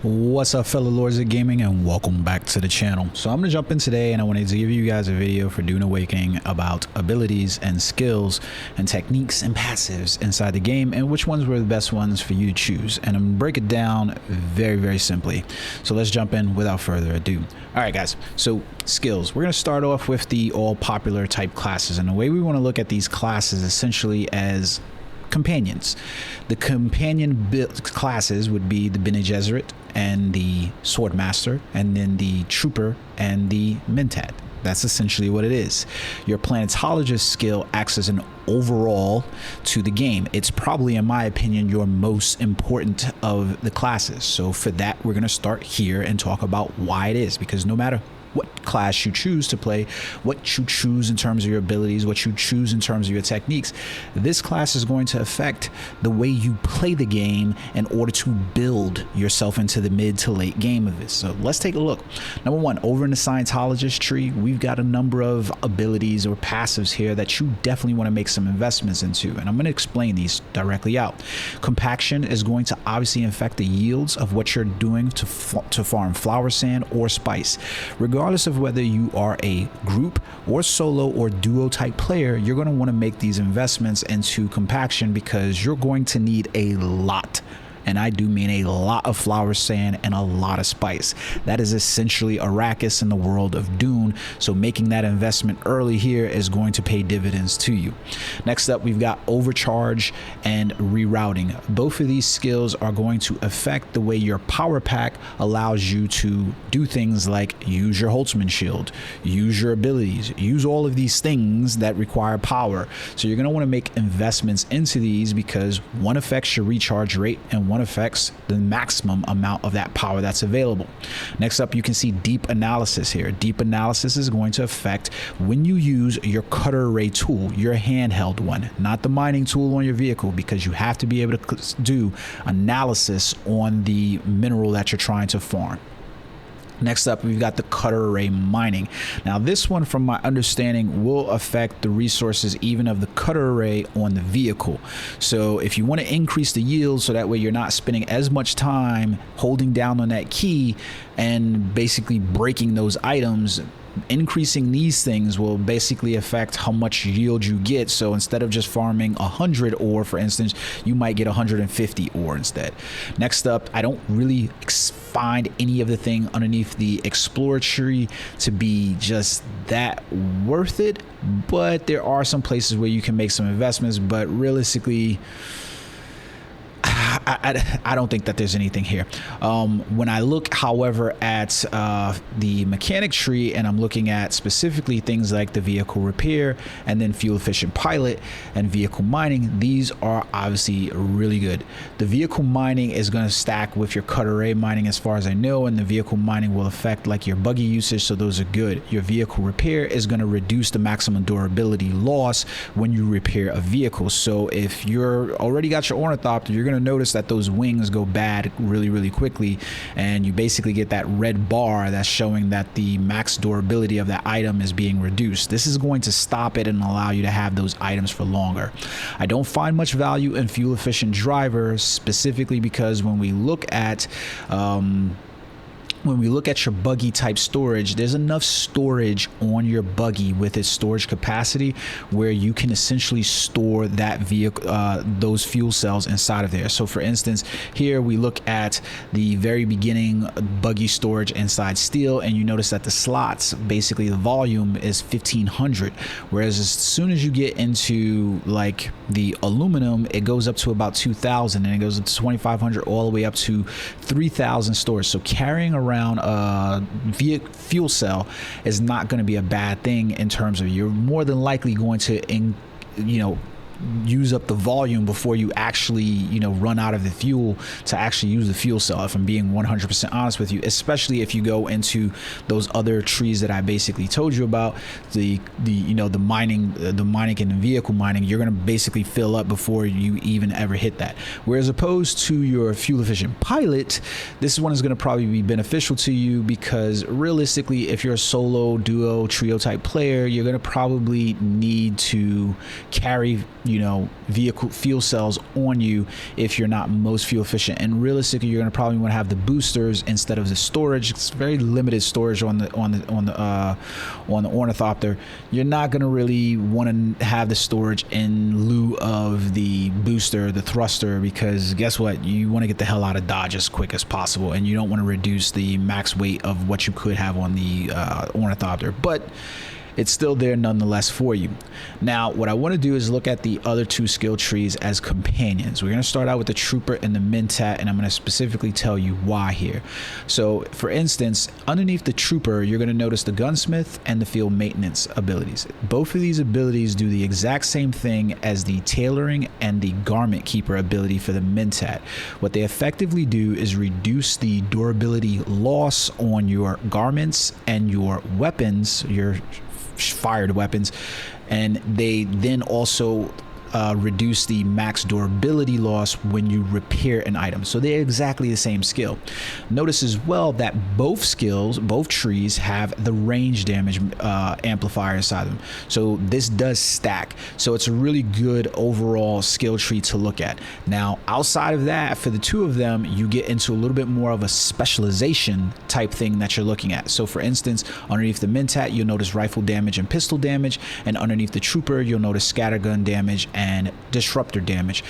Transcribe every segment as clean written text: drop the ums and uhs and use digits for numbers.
What's up, fellow lords of gaming, and welcome back to the channel. So I'm gonna jump in today and I wanted to give you guys a video for Dune Awakening about abilities and skills and techniques and passives inside the game and which ones were the best ones for you to choose. And I'm gonna break it down very simply. So let's jump in without further ado. All right, guys, so skills. We're gonna start off with the all popular type classes, and the way we want to look at these classes essentially as companions. The companion classes would be the Bene and the Swordmaster, and then the Trooper and the Mentat. That's essentially what it is. Your Planetologist skill acts as an overall to the game. It's probably, in my opinion, your most important of the classes. So for that, we're going to start here and talk about why it is, because no matter what class you choose to play, what you choose in terms of your abilities, what you choose in terms of your techniques, this class is going to affect the way you play the game in order to build yourself into the mid to late game of this. So let's take a look. Number one, over in the Scientologist tree, we've got a number of abilities or passives here that you definitely want to make some investments into, and I'm going to explain these directly out. Compaction is going to obviously affect the yields of what you're doing to farm flower sand or spice. Regardless of whether you are a group or solo or duo type player, you're going to want to make these investments into compaction because you're going to need a lot, and I do mean a lot, of flower sand and a lot of spice. That is essentially Arrakis in the world of Dune, so making that investment early here is going to pay dividends to you. Next up, we've got overcharge and rerouting. Both of these skills are going to affect the way your power pack allows you to do things like use your Holtzman shield, use your abilities, use all of these things that require power. So you're going to want to make investments into these because one affects your recharge rate and one affects the maximum amount of that power that's available. Next up, you can see deep analysis here. Deep analysis is going to affect when you use your cutter array tool, your handheld one, not the mining tool on your vehicle, because you have to be able to do analysis on the mineral that you're trying to farm. Next up, we've got the cutter array mining. Now this one, from my understanding, will affect the resources even of the cutter array on the vehicle. So if you want to increase the yield so that way you're not spending as much time holding down on that key and basically breaking those items, increasing these things will basically affect how much yield you get. So instead of just farming 100 ore, for instance, you might get 150 ore instead. Next up, I don't really find any of the thing underneath the explorer tree to be just that worth it, but there are some places where you can make some investments, but realistically I don't think that there's anything here. When I look, however, at the mechanic tree, and I'm looking at specifically things like the vehicle repair and then fuel efficient pilot and vehicle mining, these are obviously really good. The vehicle mining is going to stack with your cutter array mining as far as I know, and the vehicle mining will affect like your buggy usage, so those are good. Your vehicle repair is going to reduce the maximum durability loss when you repair a vehicle. So if you're already got your ornithopter, you're going to notice that those wings go bad really quickly, and you basically get that red bar that's showing that the max durability of that item is being reduced. This is going to stop it and allow you to have those items for longer. I don't find much value in fuel efficient drivers, specifically because when we look at your buggy type storage, there's enough storage on your buggy with its storage capacity where you can essentially store that vehicle, those fuel cells inside of there. So for instance, here we look at the very beginning buggy storage inside steel, and you notice that the slots, basically the volume is 1500, whereas as soon as you get into like the aluminum, it goes up to about 2000, and it goes up to 2500 all the way up to 3000 storage. So carrying around a fuel cell is not going to be a bad thing in terms of you're more than likely going to use up the volume before you actually, run out of the fuel to actually use the fuel cell, if I'm being 100% honest with you, especially if you go into those other trees that I basically told you about, the mining and the vehicle mining. You're going to basically fill up before you even ever hit that. Whereas opposed to your fuel efficient pilot, this one is going to probably be beneficial to you because realistically, if you're a solo, duo, trio type player, you're going to probably need to carry vehicle fuel cells on you if you're not most fuel efficient. And realistically, you're going to probably want to have the boosters instead of the storage. It's very limited storage on the Ornithopter. You're not going to really want to have the storage in lieu of the booster, the thruster, because guess what? You want to get the hell out of Dodge as quick as possible, and you don't want to reduce the max weight of what you could have on the Ornithopter. But it's still there nonetheless for you. Now, what I want to do is look at the other two skill trees as companions. We're going to start out with the Trooper and the Mentat, and I'm going to specifically tell you why here. So, for instance, underneath the Trooper, you're going to notice the Gunsmith and the Field Maintenance abilities. Both of these abilities do the exact same thing as the Tailoring and the Garment Keeper ability for the Mentat. What they effectively do is reduce the durability loss on your garments and your weapons, your fired weapons, and they then also reduce the max durability loss when you repair an item. So they're exactly the same skill. Notice as well that both skills, both trees, have the range damage amplifier inside them. So this does stack. So it's a really good overall skill tree to look at. Now, outside of that, for the two of them, you get into a little bit more of a specialization type thing that you're looking at. So for instance, underneath the Mentat, you'll notice rifle damage and pistol damage, and underneath the Trooper, you'll notice scattergun damage and disruptor damage.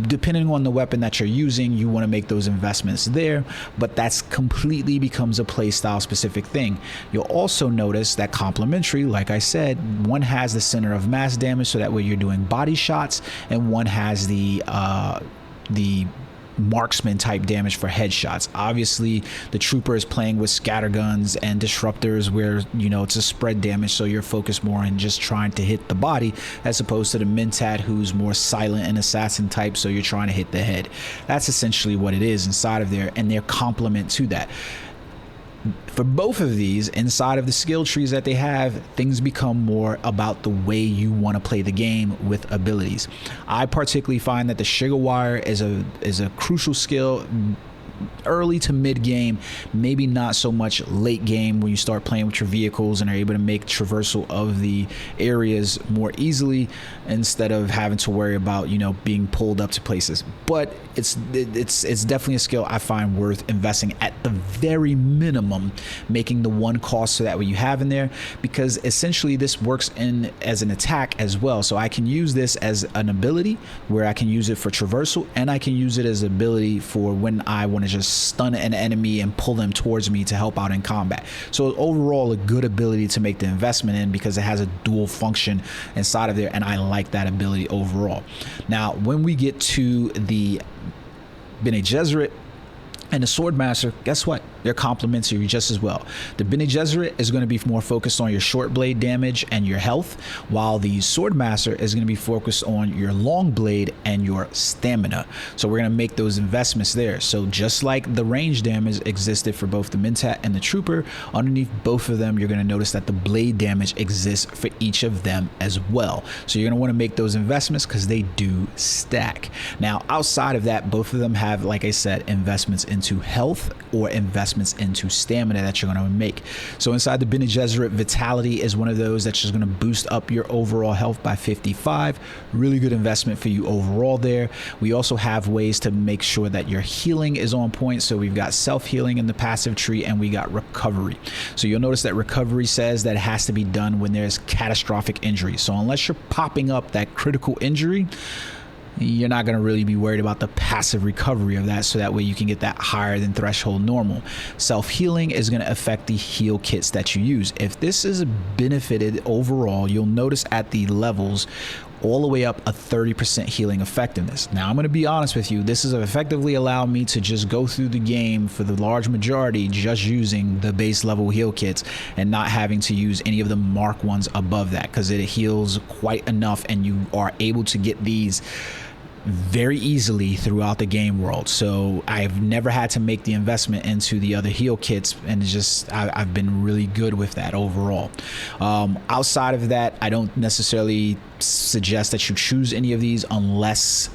Depending on the weapon that you're using, you want to make those investments there, but that's completely becomes a playstyle specific thing. You'll also notice that complementary, like I said, one has the center of mass damage, so that way you're doing body shots, and one has the marksman type damage for headshots. Obviously, the Trooper is playing with scatterguns and disruptors where, it's a spread damage, so you're focused more on just trying to hit the body, as opposed to the Mentat, who's more silent and assassin type, so you're trying to hit the head. That's essentially what it is inside of there, and their complement to that. For both of these, inside of the skill trees that they have, things become more about the way you want to play the game with abilities. I particularly find that the Sugar Wire is a crucial skill early to mid game, maybe not so much late game when you start playing with your vehicles and are able to make traversal of the areas more easily instead of having to worry about being pulled up to places. But it's definitely a skill I find worth investing at the very minimum, making the one cost so that way you have in there, because essentially this works in as an attack as well. So I can use this as an ability where I can use it for traversal, and I can use it as an ability for when I want to just stun an enemy and pull them towards me to help out in combat. So overall, a good ability to make the investment in, because it has a dual function inside of there, and I like that ability overall. Now, when we get to the Bene Gesserit and the Swordmaster, guess what? They're complementary just as well. The Bene Gesserit is going to be more focused on your short blade damage and your health, while the Swordmaster is going to be focused on your long blade and your stamina. So we're going to make those investments there. So just like the range damage existed for both the Mentat and the Trooper, underneath both of them, you're going to notice that the blade damage exists for each of them as well. So you're going to want to make those investments because they do stack. Now, outside of that, both of them have, like I said, investments into health or investments into stamina that you're going to make. So inside the Bene Gesserit, Vitality is one of those that's just going to boost up your overall health by 55. Really good investment for you overall there. We also have ways to make sure that your healing is on point. So we've got self-healing in the passive tree, and we got recovery. So you'll notice that recovery says that it has to be done when there's catastrophic injury. So unless you're popping up that critical injury, you're not going to really be worried about the passive recovery of that, so that way you can get that higher than threshold normal. Self-healing is going to affect the heal kits that you use. If this is benefited overall, you'll notice at the levels all the way up a 30% healing effectiveness. Now, I'm going to be honest with you, this has effectively allowed me to just go through the game for the large majority just using the base level heal kits and not having to use any of the mark ones above that, because it heals quite enough and you are able to get these very easily throughout the game world. So I've never had to make the investment into the other heal kits, and it's just I've been really good with that overall. Outside of that, I don't necessarily suggest that you choose any of these unless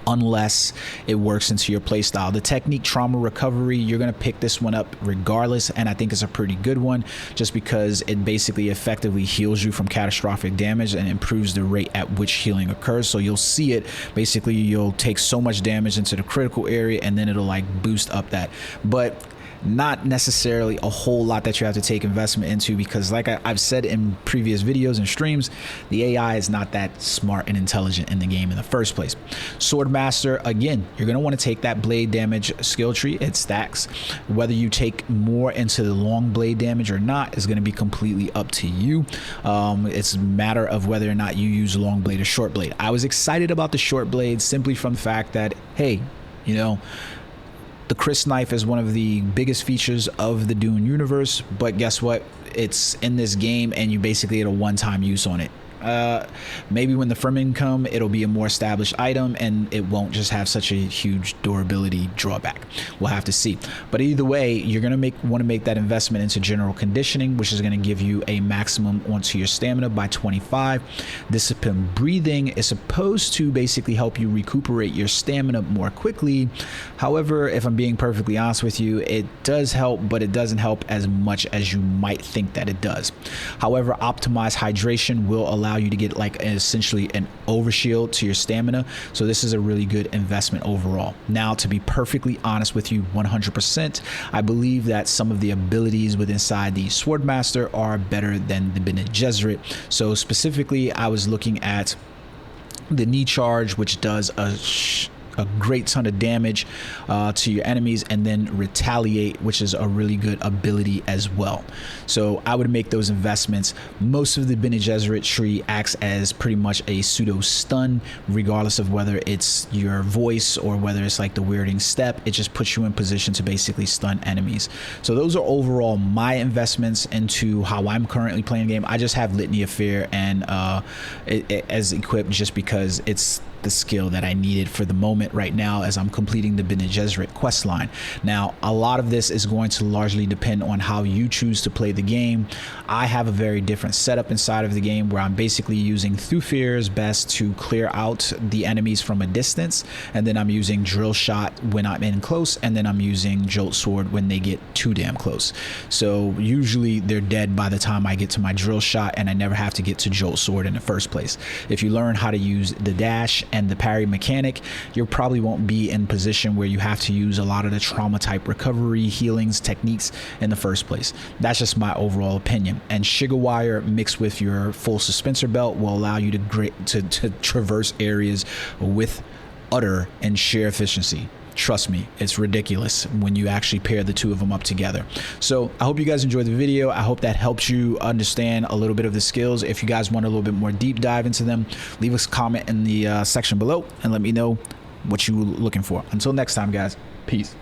unless it works into your playstyle. The technique trauma recovery, you're going to pick this one up regardless, and I think it's a pretty good one just because it basically effectively heals you from catastrophic damage and improves the rate at which healing occurs. So you'll see it, basically you'll take so much damage into the critical area and then it'll like boost up that, but not necessarily a whole lot that you have to take investment into, because like I've said in previous videos and streams, the AI is not that smart and intelligent in the game in the first place. Swordmaster, again, you're going to want to take that blade damage skill tree. It stacks. Whether you take more into the long blade damage or not is going to be completely up to you. It's a matter of whether or not you use long blade or short blade. I was excited about the short blade simply from the fact that, hey, you know, the Chris knife is one of the biggest features of the Dune universe, but guess what? It's in this game and you basically get a one-time use on it. Maybe when the Fremen come, it'll be a more established item and it won't just have such a huge durability drawback. We'll have to see. But either way, you're going to want to make that investment into general conditioning, which is going to give you a maximum onto your stamina by 25. Discipline breathing is supposed to basically help you recuperate your stamina more quickly. However, if I'm being perfectly honest with you, it does help, but it doesn't help as much as you might think that it does. However, optimized hydration will allow you to get like essentially an overshield to your stamina, so this is a really good investment overall. Now, to be perfectly honest with you, 100%, I believe that some of the abilities within inside the Swordmaster are better than the Bene Gesserit. So specifically, I was looking at the knee charge, which does a great ton of damage to your enemies, and then retaliate, which is a really good ability as well. So I would make those investments. Most of the Bene Gesserit tree acts as pretty much a pseudo stun, regardless of whether it's your voice or whether it's like the weirding step. It just puts you in position to basically stun enemies. So those are overall my investments into how I'm currently playing the game. I just have Litany of Fear and as equipped just because it's the skill that I needed for the moment right now as I'm completing the Bene Gesserit quest line. Now, a lot of this is going to largely depend on how you choose to play the game. I have a very different setup inside of the game where I'm basically using Through Fear's best to clear out the enemies from a distance, and then I'm using Drill Shot when I'm in close, and then I'm using Jolt Sword when they get too damn close. So usually they're dead by the time I get to my Drill Shot, and I never have to get to Jolt Sword in the first place. If you learn how to use the dash and the parry mechanic, you probably won't be in position where you have to use a lot of the trauma type recovery healings techniques in the first place. That's just my overall opinion. And Sugar Wire mixed with your full suspensor belt will allow you to traverse areas with utter and sheer efficiency. Trust me, it's ridiculous when you actually pair the two of them up together. So I hope you guys enjoyed the video. I hope that helps you understand a little bit of the skills. If you guys want a little bit more deep dive into them, leave us a comment in the section below and let me know what you're looking for. Until next time, guys, peace.